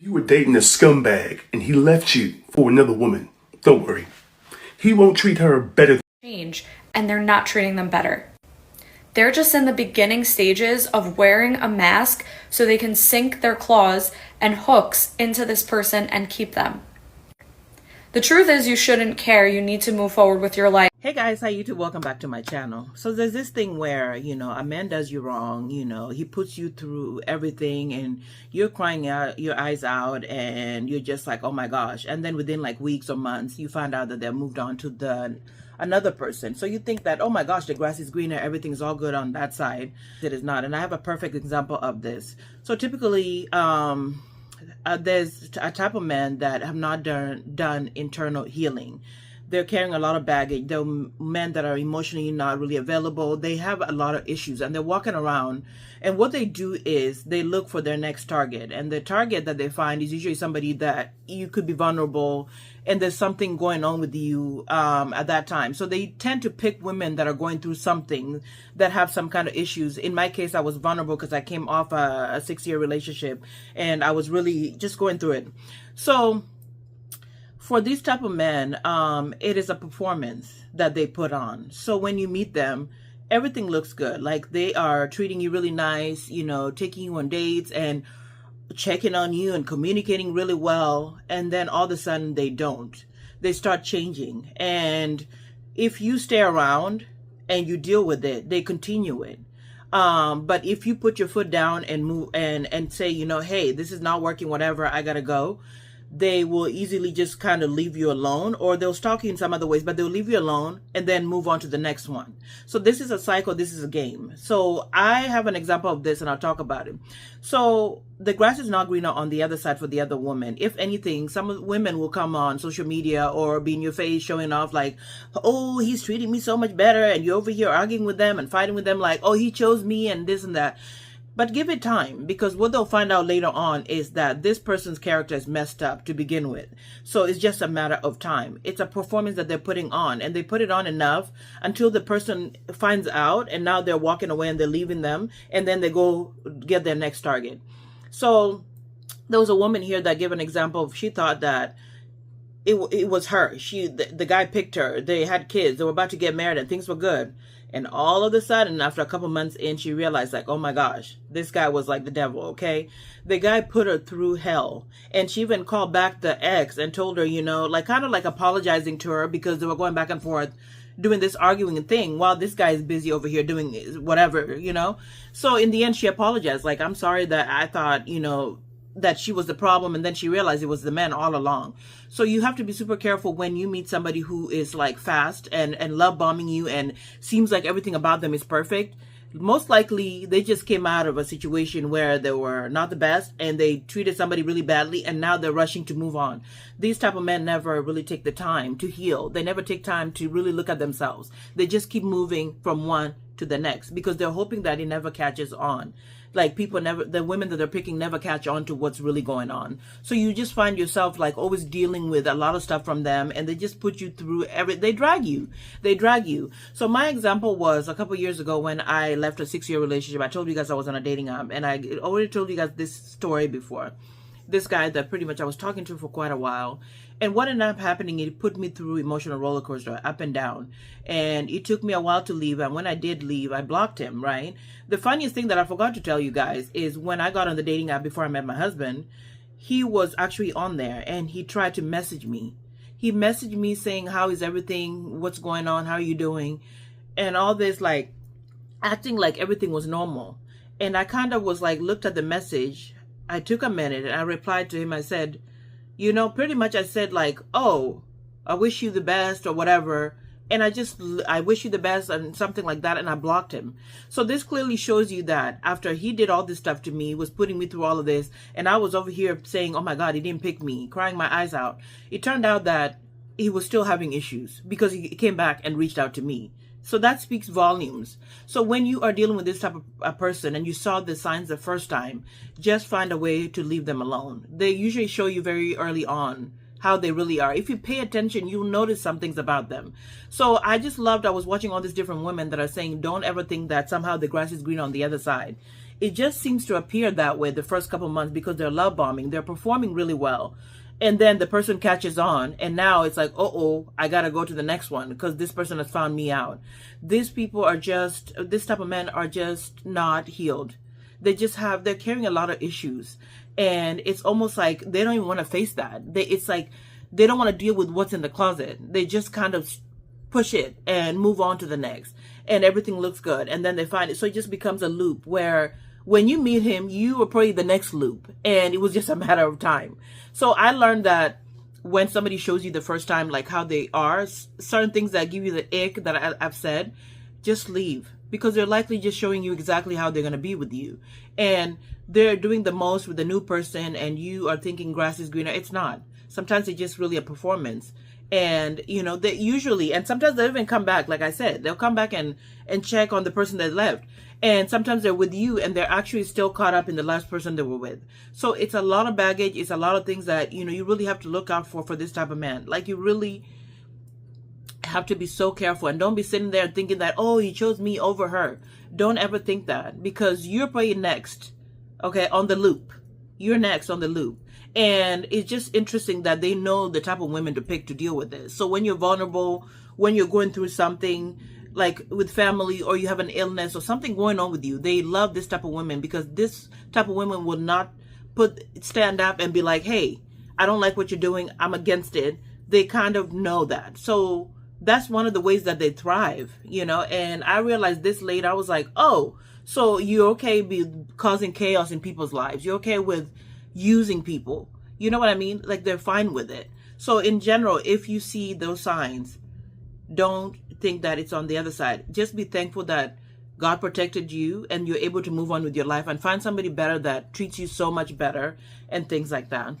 You were dating a scumbag and he left you for another woman. Don't worry. He won't treat her better. Change, and they're not treating them better. They're just in the beginning stages of wearing a mask so they can sink their claws and hooks into this person and keep them. The truth is, you shouldn't care. You need to move forward with your life. Hey guys, how you two? Welcome back to my channel. So there's this thing where, a man does you wrong, he puts you through everything and you're crying out your eyes out and you're just like, oh my gosh. And then within like weeks or months, you find out that they're moved on to another person. So you think that, oh my gosh, the grass is greener, everything's all good on that side. It is not. And I have a perfect example of this. So typically, there's a type of men that have not done internal healing. They're carrying a lot of baggage. They're men that are emotionally not really available. They have a lot of issues and they're walking around. And what they do is they look for their next target. And the target that they find is usually somebody that you could be vulnerable and there's something going on with you at that time. So they tend to pick women that are going through something, that have some kind of issues. In my case, I was vulnerable because I came off a 6-year relationship and I was really just going through it. So for these type of men, it is a performance that they put on. So when you meet them, everything looks good. Like they are treating you really nice, taking you on dates and checking on you and communicating really well. And then all of a sudden they don't. They start changing. And if you stay around and you deal with it, they continue it. But if you put your foot down and move and say, hey, this is not working, whatever, I gotta go, they will easily just kind of leave you alone, or they'll stalk you in some other ways, but they'll leave you alone and then move on to the next one. So this is a cycle. This is a game. So I have an example of this and I'll talk about it. So the grass is not greener on the other side for the other woman. If anything, some women will come on social media or be in your face showing off like, oh, he's treating me so much better. And you're over here arguing with them and fighting with them like, oh, he chose me and this and that. But give it time, because what they'll find out later on is that this person's character is messed up to begin with. So it's just a matter of time. It's a performance that they're putting on, and they put it on enough until the person finds out, and now they're walking away and they're leaving them, and then they go get their next target. So there was a woman here that gave an example of, she thought that it was her. The guy picked her. They had kids. They were about to get married and things were good. And all of a sudden, after a couple months in, she realized like, oh my gosh, this guy was like the devil, okay? The guy put her through hell. And she even called back the ex and told her, like kind of like apologizing to her because they were going back and forth doing this arguing thing while this guy is busy over here doing whatever, So in the end, she apologized. Like, I'm sorry that I thought, that she was the problem, and then she realized it was the man all along. So you have to be super careful when you meet somebody who is like fast and love bombing you and seems like everything about them is perfect. Most likely they just came out of a situation where they were not the best and they treated somebody really badly and now they're rushing to move on. These type of men never really take the time to heal. They never take time to really look at themselves. They just keep moving from one to the next because they're hoping that it never catches on. Like the women that they're picking never catch on to what's really going on. So you just find yourself like always dealing with a lot of stuff from them, and they just put you through they drag you. So my example was a couple years ago when I left a 6-year relationship. I told you guys I was on a dating app, and I already told you guys this story before. This guy that pretty much I was talking to for quite a while. And what ended up happening, it put me through emotional roller coaster, up and down. And it took me a while to leave. And when I did leave, I blocked him, right? The funniest thing that I forgot to tell you guys is when I got on the dating app before I met my husband, he was actually on there and he tried to message me. He messaged me saying, how is everything? What's going on? How are you doing? And all this, like, acting like everything was normal. And I kind of was like, looked at the message. I took a minute and I replied to him. I said, pretty much I said like, oh, I wish you the best or whatever. And I wish you the best and something like that. And I blocked him. So this clearly shows you that after he did all this stuff to me, was putting me through all of this. And I was over here saying, oh my God, he didn't pick me, crying my eyes out. It turned out that he was still having issues because he came back and reached out to me. So that speaks volumes. So when you are dealing with this type of a person and you saw the signs the first time, just find a way to leave them alone. They usually show you very early on how they really are. If you pay attention, you'll notice some things about them. So I just loved, I was watching all these different women that are saying, don't ever think that somehow the grass is green on the other side. it just seems to appear that way the first couple months because they're love bombing. They're performing really well. And then the person catches on, and now it's like, oh, I gotta go to the next one because this person has found me out. These people are just, this type of men are just not healed. They're carrying a lot of issues. And it's almost like they don't even want to face that. It's like they don't want to deal with what's in the closet. They just kind of push it and move on to the next. And everything looks good. And then they find it. So it just becomes a loop where when you meet him, you were probably the next loop. And it was just a matter of time. So I learned that when somebody shows you the first time, like how they are, certain things that give you the ick that I've said, just leave. Because they're likely just showing you exactly how they're going to be with you. And they're doing the most with the new person and you are thinking grass is greener. It's not. Sometimes it's just really a performance. And, you know, they usually, and sometimes they'll even come back, like I said, they'll come back and check on the person that left. And sometimes they're with you and they're actually still caught up in the last person they were with. So it's a lot of baggage. It's a lot of things that, you know, you really have to look out for this type of man. Like you really have to be so careful and don't be sitting there thinking that, oh, he chose me over her. Don't ever think that because you're probably next, okay, on the loop. You're next on the loop. And it's just interesting that they know the type of women to pick to deal with this. So when you're vulnerable, when you're going through something like with family or you have an illness or something going on with you, they love this type of women because this type of women will not stand up and be like, hey, I don't like what you're doing. I'm against it. They kind of know that. So that's one of the ways that they thrive, you know, and I realized this late. I was like, oh, so you're okay with causing chaos in people's lives. You're okay with using people. You know what I mean? Like they're fine with it. So in general, if you see those signs, don't think that it's on the other side. Just be thankful that God protected you and you're able to move on with your life and find somebody better that treats you so much better and things like that.